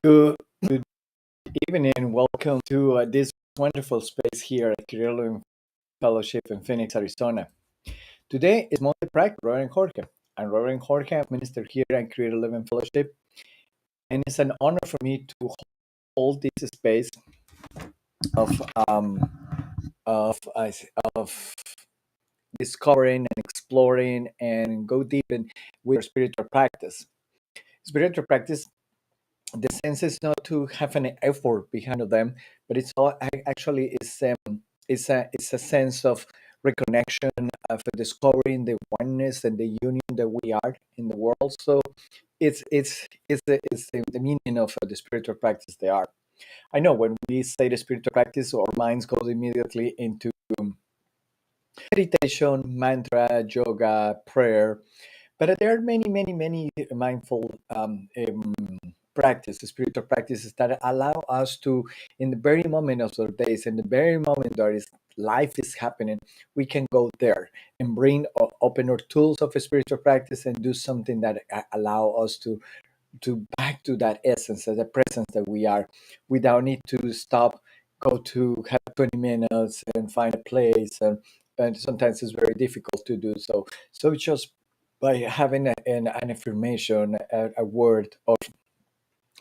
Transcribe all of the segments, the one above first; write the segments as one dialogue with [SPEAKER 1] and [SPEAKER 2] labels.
[SPEAKER 1] Good evening. Welcome to this wonderful space here at Creative Fellowship in Phoenix, Arizona. Today is Monday Practice, Reverend Jorge. I'm Reverend Jorge, I'm minister here at Creative Living Fellowship, and it's an honor for me to hold this space of of uh, of discovering and exploring and go deep in with our spiritual practice. Spiritual practice, the sense is not to have an effort behind them, but it's all actually is a sense of reconnection, of discovering the oneness and the union that we are in the world. So it's the meaning of the spiritual practice they are. I know when we say the spiritual practice, our minds goes immediately into meditation, mantra, yoga, prayer, but there are many, many, many mindful spiritual practices that allow us to, in the very moment of our days, in the very moment that is life is happening, we can go there and bring open our tools of a spiritual practice and do something that allow us to back to that essence, the presence that we are, without need to stop, go to have 20 minutes and find a place, and sometimes it's very difficult to do so. So just by having an affirmation, a word, or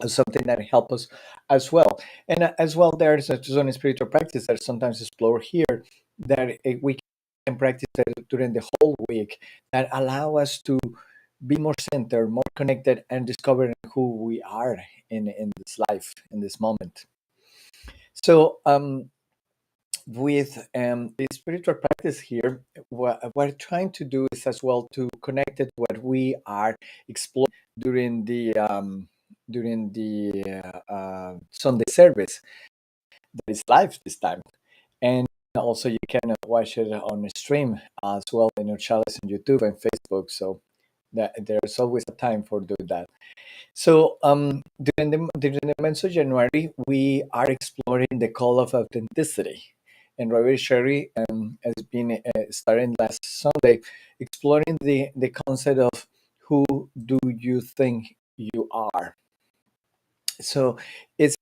[SPEAKER 1] something that help us as well. And as well, there's a zone spiritual practice that sometimes explore here that we can practice that during the whole week that allow us to be more centered, more connected, and discovering who we are in this life, in this moment. So, with the spiritual practice here, what we're trying to do is as well to connect it what we are exploring during the Sunday service that is live this time, and also you can watch it on the stream as well in our channels on YouTube and Facebook. So that there's always a time for doing that. So during the month of January, we are exploring the call of authenticity. And Robert Sherry has been starting last Sunday, exploring the concept of who do you think you are. So this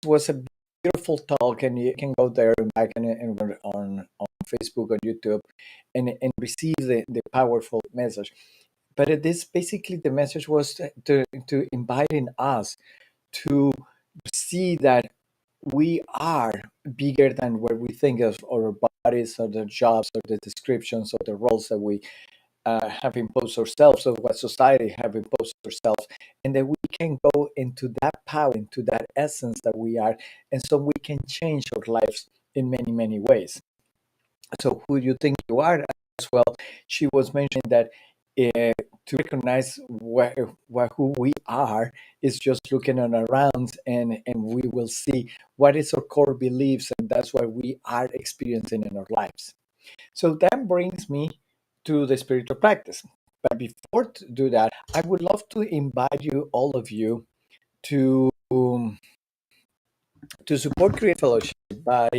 [SPEAKER 1] was a beautiful talk, and you can go there and back and on Facebook, on YouTube, and receive the powerful message. But it is basically the message was to inviting us to see that we are bigger than what we think of our bodies or the jobs or the descriptions or the roles that we have imposed ourselves or what society have imposed ourselves, and that we can go into that power, into that essence that we are, and so we can change our lives in many, many ways. So who you think you are as well, she was mentioning that to recognize who we are is just looking on around, and we will see what is our core beliefs, and that's what we are experiencing in our lives. So that brings me to the spiritual practice. But before to do that, I would love to invite you, all of you, to support Create Fellowship by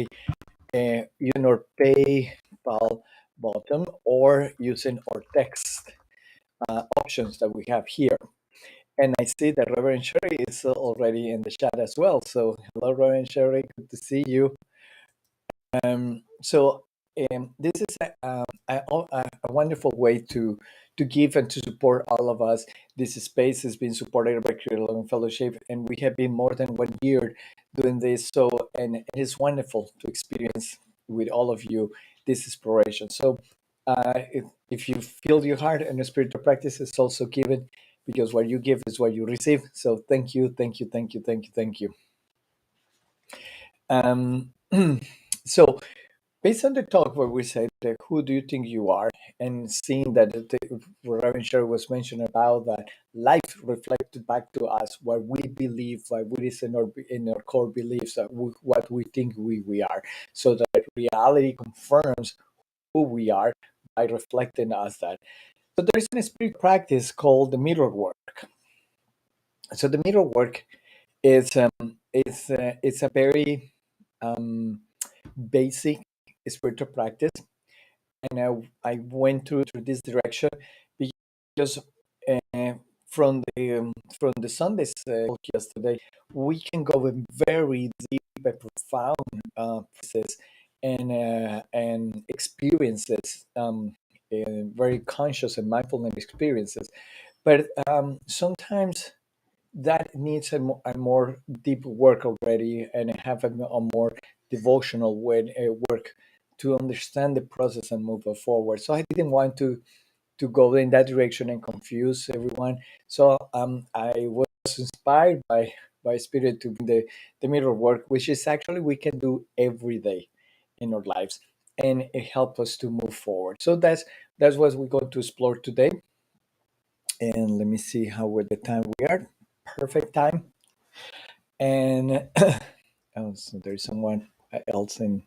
[SPEAKER 1] using our PayPal button or using our text options that we have here. And I see that Reverend Sherry is already in the chat as well. So hello, Reverend Sherry, good to see you. So this is a wonderful way to give and to support all of us. This space has been supported by Creative Living Fellowship, and we have been more than 1 year doing this. So, and it is wonderful to experience with all of you this exploration. So, if you feel your heart and the spiritual practice is also given, because what you give is what you receive. So, thank you, thank you, thank you, thank you, thank you. Um, so based on the talk where we said, who do you think you are? And seeing that Reverend Sherry was mentioning about that life reflected back to us what we believe, what is in our core beliefs, what we think we are. So that reality confirms who we are by reflecting us that. So there is a spiritual practice called the mirror work. So the mirror work is a very basic spiritual practice, and I went through this direction because from the Sunday's talk yesterday, we can go in very deep and profound process and experiences, very conscious and mindfulness experiences. But sometimes that needs a more deep work already, and have a more devotional way, work to understand the process and move it forward. So I didn't want to go in that direction and confuse everyone. So I was inspired by Spirit to the mirror work, which is actually we can do every day in our lives, and it helps us to move forward. So that's what we're going to explore today. And let me see how with the time we are. Perfect time. And oh, so there's someone else in.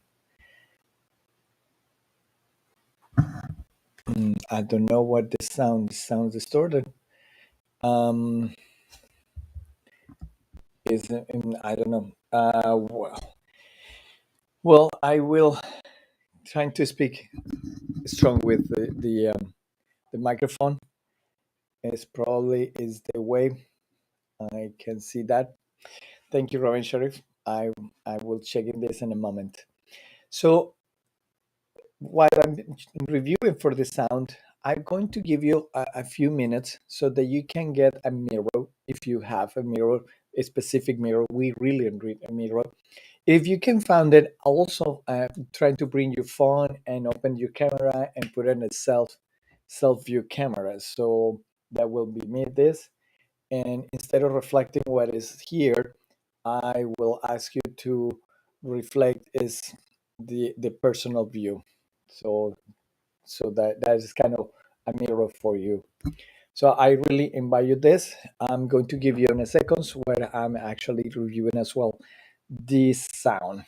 [SPEAKER 1] I don't know what the sounds distorted. Um, is I don't know. Well, I will trying to speak strong with the microphone. Is probably is the way I can see that. Thank you, Robin Sharif. I will check in this in a moment. So while I'm reviewing for the sound, I'm going to give you a few minutes so that you can get a mirror if you have a mirror, a specific mirror. We really need a mirror. If you can find it, also try to bring your phone and open your camera and put in a self view camera. So that will be me this. And instead of reflecting what is here, I will ask you to reflect is the personal view. So that is kind of a mirror for you. So I really invite you this. I'm going to give you in a second where I'm actually reviewing as well this sound.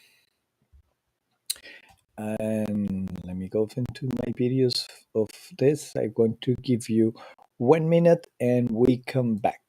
[SPEAKER 1] And let me go into my videos of this. I'm going to give you 1 minute and we come back.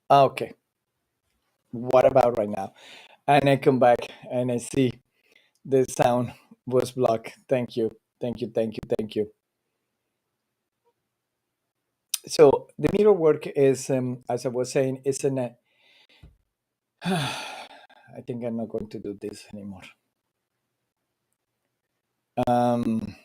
[SPEAKER 1] Okay, what about right now? And I come back and I see the sound was blocked. Thank you. Thank you. Thank you. Thank you. So the mirror work is, as I was saying, is an. I think I'm not going to do this anymore. Um,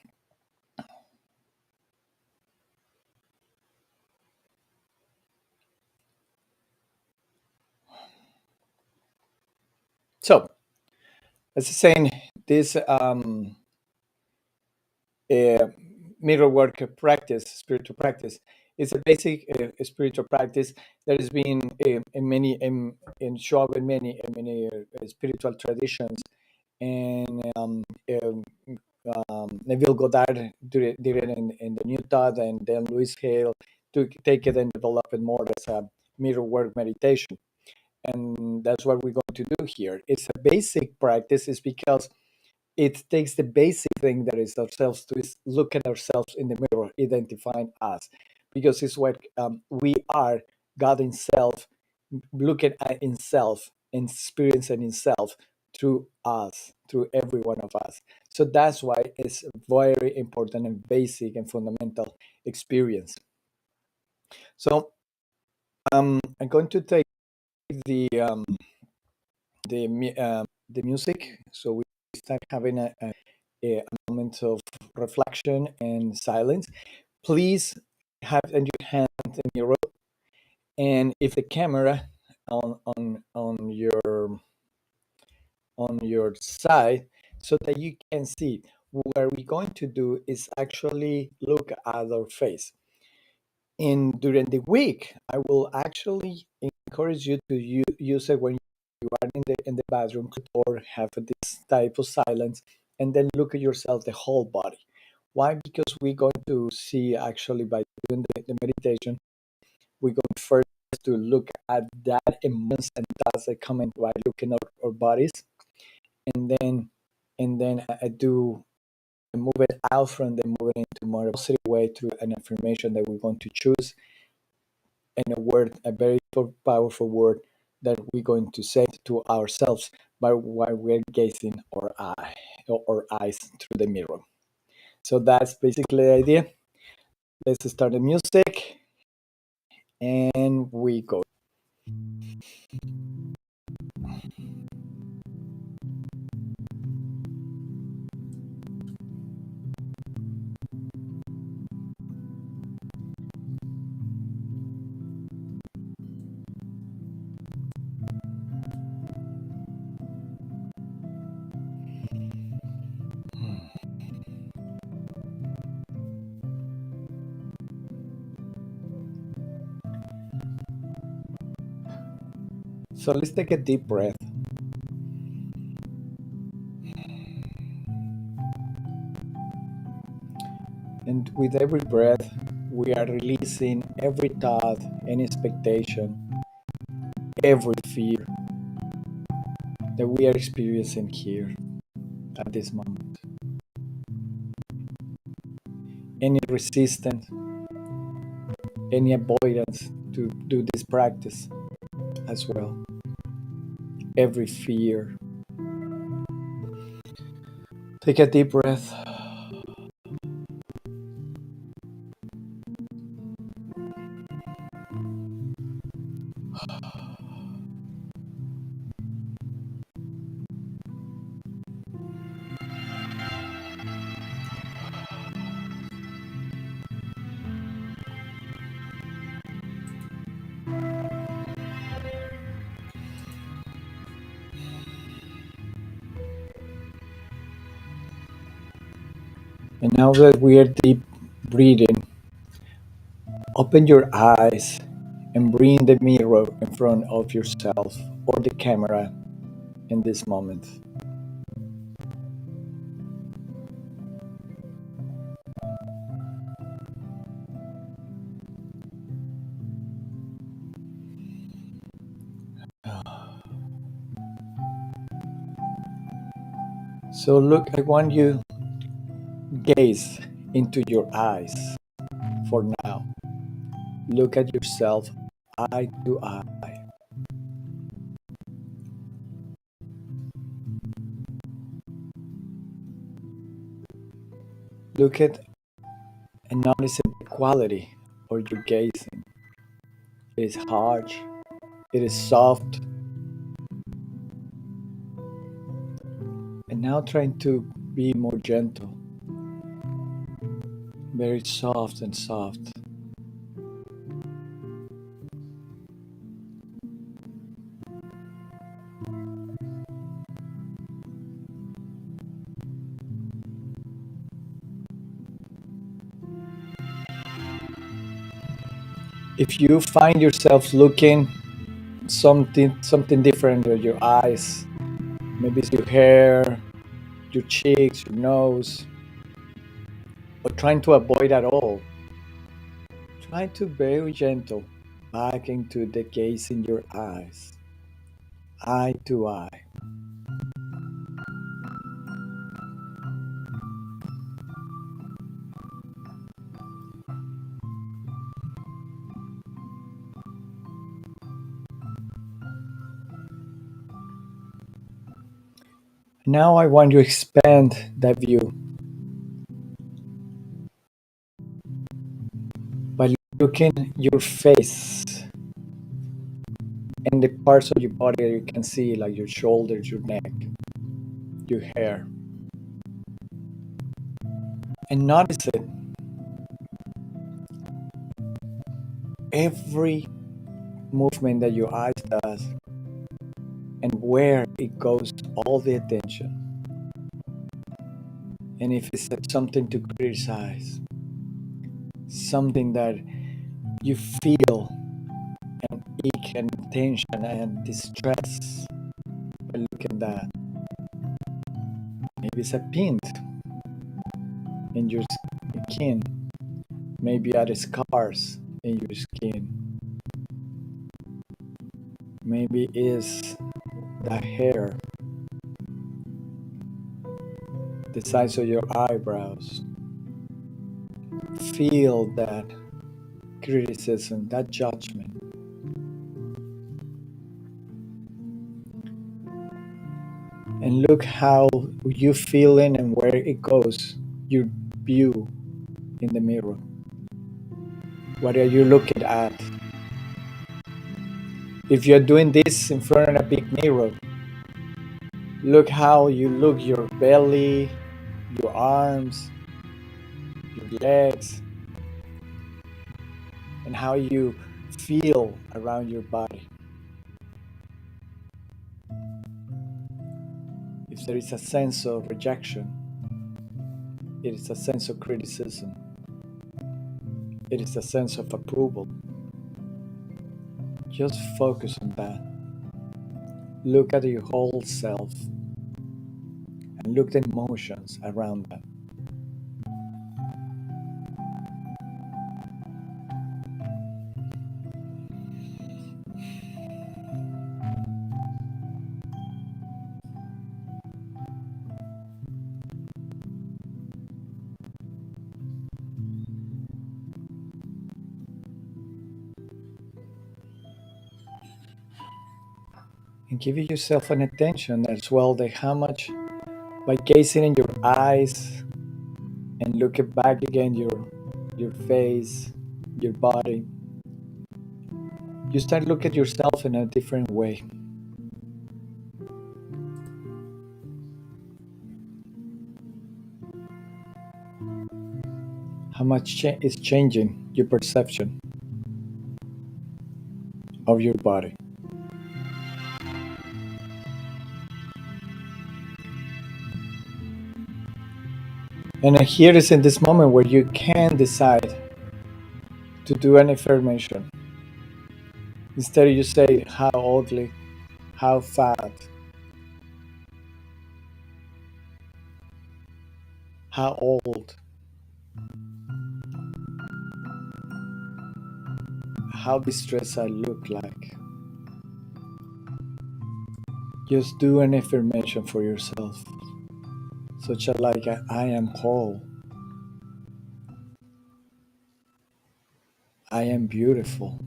[SPEAKER 1] so, as I was saying, this uh, mirror work practice, spiritual practice, is a basic spiritual practice that has been in many in show up in many spiritual traditions, and Neville Goddard did it in the New Thought, and then Louis Hale to take it and develop it more as a mirror work meditation. And that's what we're going to do here. It's a basic practice, is because it takes the basic thing that is ourselves to is look at ourselves in the mirror, identifying us, because it's what we are, God in self, looking at in self, experiencing in self through us, through every one of us. So that's why it's very important and basic and fundamental experience. So I'm going to take the the music, so we start having a moment of reflection and silence. Please have in your hand a mirror, and if the camera on your side, so that you can see, what we're going to do is actually look at our face. And during the week, I will actually encourage you to use it when you are in the bathroom, or have this type of silence, and then look at yourself, the whole body. Why? Because we're going to see, actually, by doing the meditation, we're going first to look at that emotions and thoughts that come in by looking at our bodies, and then I do move it out from the moving into more positive way through an affirmation that we're going to choose, and a word, a very powerful word that we're going to say to ourselves by while we're gazing our eyes through the mirror. So that's basically the idea. Let's start the music, and we go. So let's take a deep breath. And with every breath, we are releasing every thought, any expectation, every fear that we are experiencing here at this moment. Any resistance, any avoidance to do this practice as well. Every fear. Take a deep breath. And now that we are deep breathing, open your eyes and bring the mirror in front of yourself, or the camera, in this moment. So look, I want you gaze into your eyes for now. Look at yourself eye to eye. Look at and notice the quality of your gazing. It is harsh, it is soft, and now trying to be more gentle, very soft and soft. If you find yourself looking something different with your eyes, maybe it's your hair, your cheeks, your nose, or trying to avoid at all, try to very gentle back into the gaze in your eyes, eye to eye. Now I want you to expand that view by looking your face and the parts of your body that you can see, like your shoulders, your neck, your hair, and notice it. Every movement that your eyes does and where it goes all the attention. And if it's something to criticize, something that you feel and ache and tension and distress, but look at that. Maybe it's a pint in your skin. Maybe are scars in your skin. Maybe it's the hair, the size of your eyebrows. Feel that criticism, that judgment. And look how you feeling and where it goes, your view in the mirror. What are you looking at? If you're doing this in front of a big mirror, look how you look your belly, your arms, your legs, and how you feel around your body. If there is a sense of rejection, it is a sense of criticism, it is a sense of approval. Just focus on that. Look at your whole self and look at the emotions around that. And give yourself an attention as well that how much by gazing in your eyes and looking back again your face, your body, you start look at yourself in a different way. How much is changing your perception of your body. And here is in this moment where you can decide to do an affirmation. Instead, you say how ugly, how fat, how old, how distressed I look like. Just do an affirmation for yourself, such as like I am whole, I am beautiful.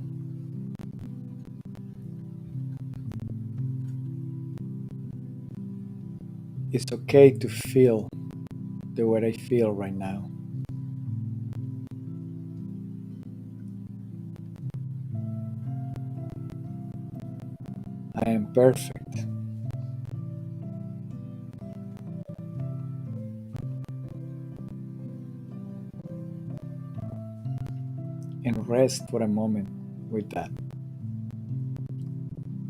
[SPEAKER 1] It's okay to feel the way I feel right now. I am perfect. And rest for a moment with that.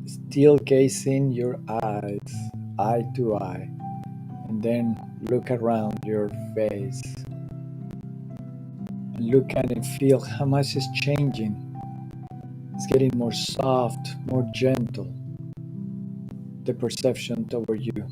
[SPEAKER 1] Still gazing your eyes, eye to eye, and then look around your face and look at and feel how much is changing. It's getting more soft, more gentle, the perception toward you.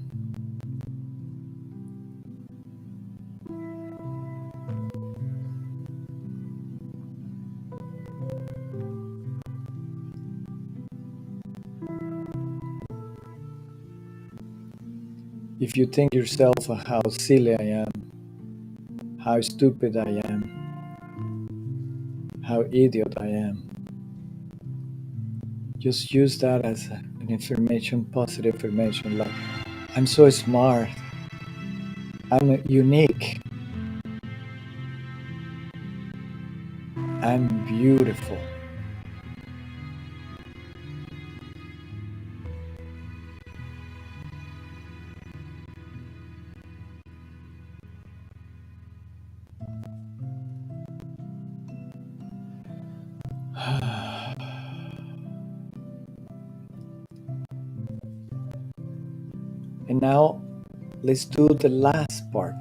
[SPEAKER 1] If you think yourself how silly I am, how stupid I am, how idiot I am, just use that as an information, positive information. Like, I'm so smart, I'm unique, I'm beautiful. And now let's do the last part.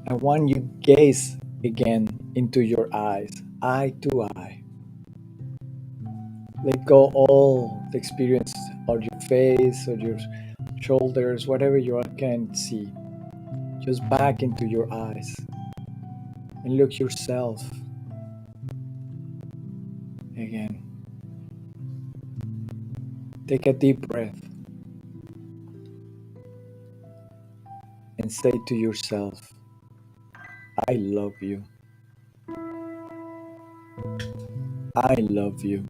[SPEAKER 1] I want you gaze again into your eyes, eye to eye. Let go all the experience of your face or your shoulders, whatever you can see. Just back into your eyes and look yourself again. Take a deep breath and say to yourself, I love you. I love you.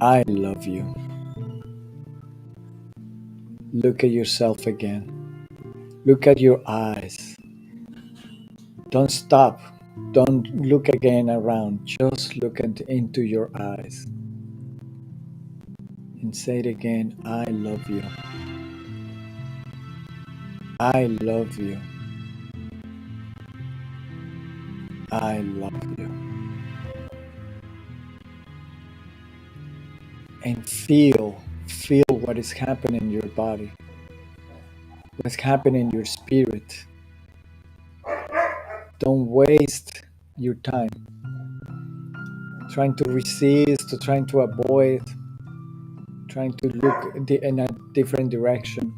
[SPEAKER 1] I love you. Look at yourself again. Look at your eyes. Don't stop. Don't look again around. Just look into your eyes and say it again. I love you. I love you. I love you. And feel what is happening in your body, what's happening in your spirit. Don't waste your time trying to resist, to trying to avoid, trying to look in a different direction.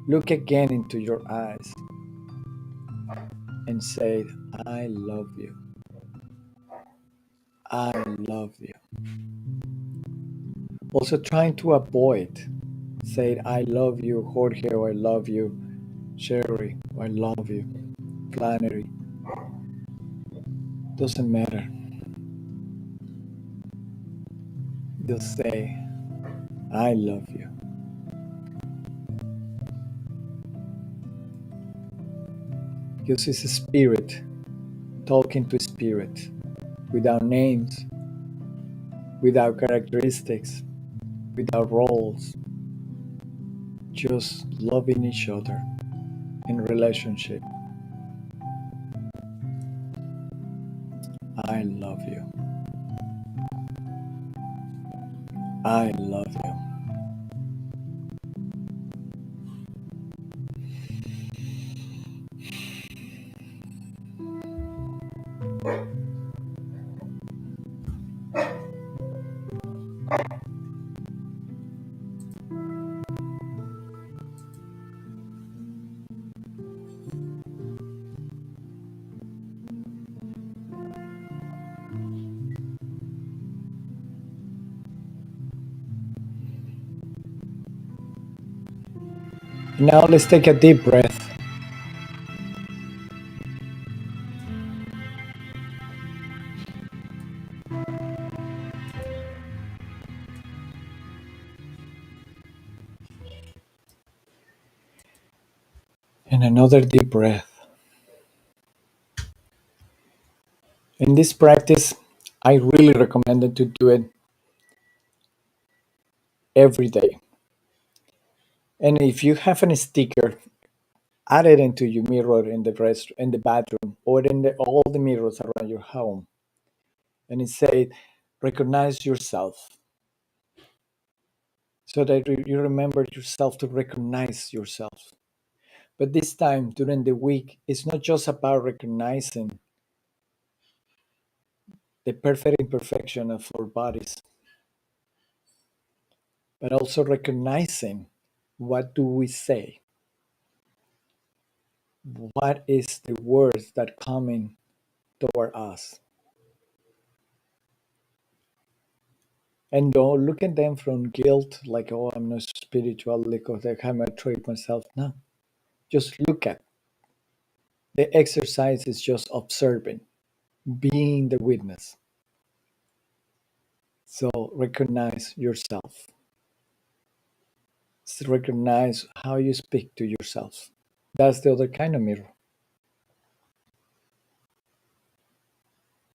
[SPEAKER 1] Look again into your eyes and say, I love you. I love you. Also trying to avoid, say, I love you, Jorge, or I love you, Sherry, or I love you, Flannery. Doesn't matter. Just say, I love you. Because it's a spirit talking to spirit without names, without characteristics, without roles, just loving each other in relationship. I love you. I love you. Now let's take a deep breath. And another deep breath. In this practice, I really recommend to do it every day. And if you have a sticker, add it into your mirror in the in the bathroom, or in all the mirrors around your home, and it said, "Recognize yourself," so that you remember yourself to recognize yourself. But this time during the week, it's not just about recognizing the perfect imperfection of our bodies, but also recognizing what do we say, what is the words that coming toward us, and don't look at them from guilt, like, oh, I'm not spiritual because I haven't tried myself. No, just look at the exercise is just observing, being the witness. So recognize yourself. Recognize how you speak to yourself. That's the other kind of mirror.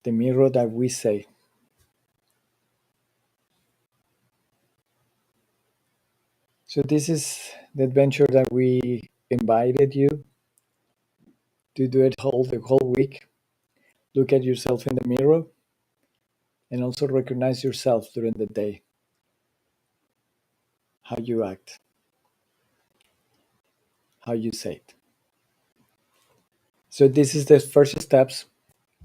[SPEAKER 1] The mirror that we say. So this is the adventure that we invited you to do it the whole week. Look at yourself in the mirror and also recognize yourself during the day, how you act, how you say it. So this is the first steps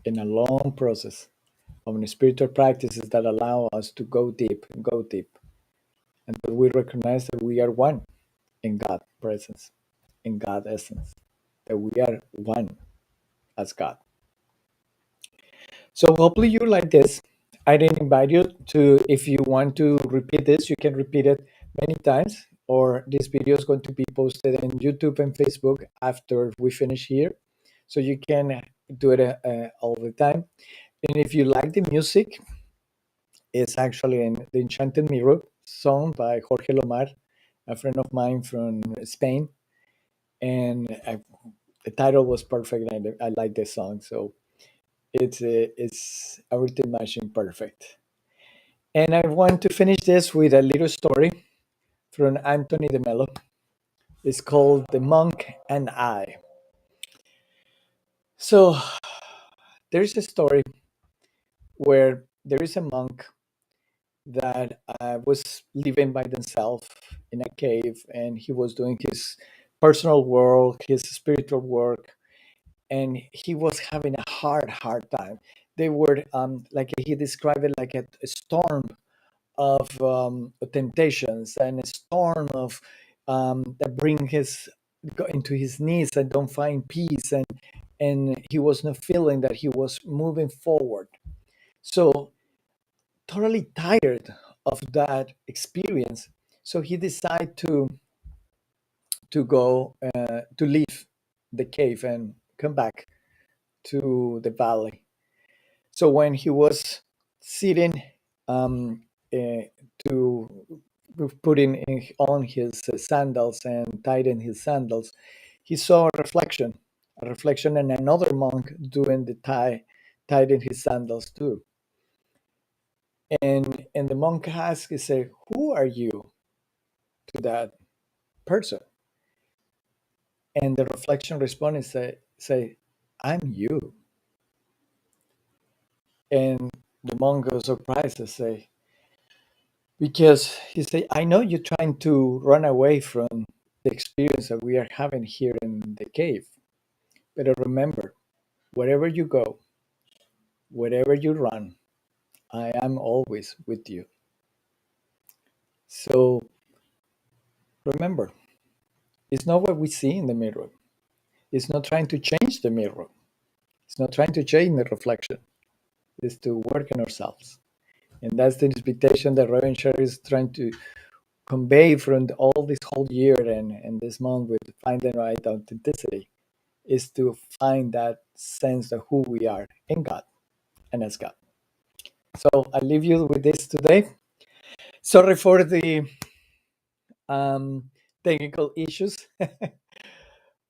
[SPEAKER 1] in a long process of spiritual practices that allow us to go deep and go deep until we recognize that we are one in God presence, in God essence, that we are one as God. So hopefully you like this. I didn't invite you to, if you want to repeat this, you can repeat it many times, or this video is going to be posted on YouTube and Facebook after we finish here. So you can do it all the time. And if you like the music, it's actually in the Enchanted Mirror song by Jorge Lomar, a friend of mine from Spain. And the title was perfect. I like the song. So it's everything matching perfect. And I want to finish this with a little story from Anthony de Mello. It's called The Monk and I. So there's a story where there is a monk that was living by himself in a cave, and he was doing his personal work, his spiritual work, and he was having a hard time. They were like he described it like a storm of temptations and a storm of that bring his go into his knees and don't find peace, and he was not feeling that he was moving forward. So totally tired of that experience. So he decided to go to leave the cave and come back to the valley. So when he was sitting um, uh, to putting on his sandals and tighten his sandals, he saw a reflection, and another monk doing the tighten his sandals too. And the monk asked, he said, "Who are you to that person?" And the reflection responded, say, "I'm you." And the monk was surprised to say, because he said, "I know you're trying to run away from the experience that we are having here in the cave. But remember, wherever you go, wherever you run, I am always with you. So remember, it's not what we see in the mirror. It's not trying to change the mirror. It's not trying to change the reflection. It's to work on ourselves." And that's the invitation that Reverend Sher is trying to convey from all this whole year and this month with finding the right authenticity, is to find that sense of who we are in God and as God. So I leave you with this today. Sorry for the um, technical issues.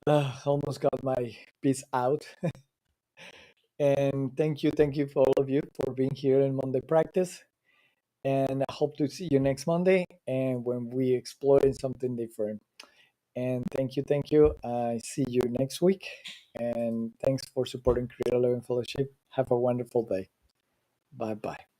[SPEAKER 1] Almost got my piece out. And thank you for all of you for being here in Monday practice. And I hope to see you next Monday and when we explore something different. And thank you. I see you next week. And thanks for supporting Creator Living Fellowship. Have a wonderful day. Bye bye.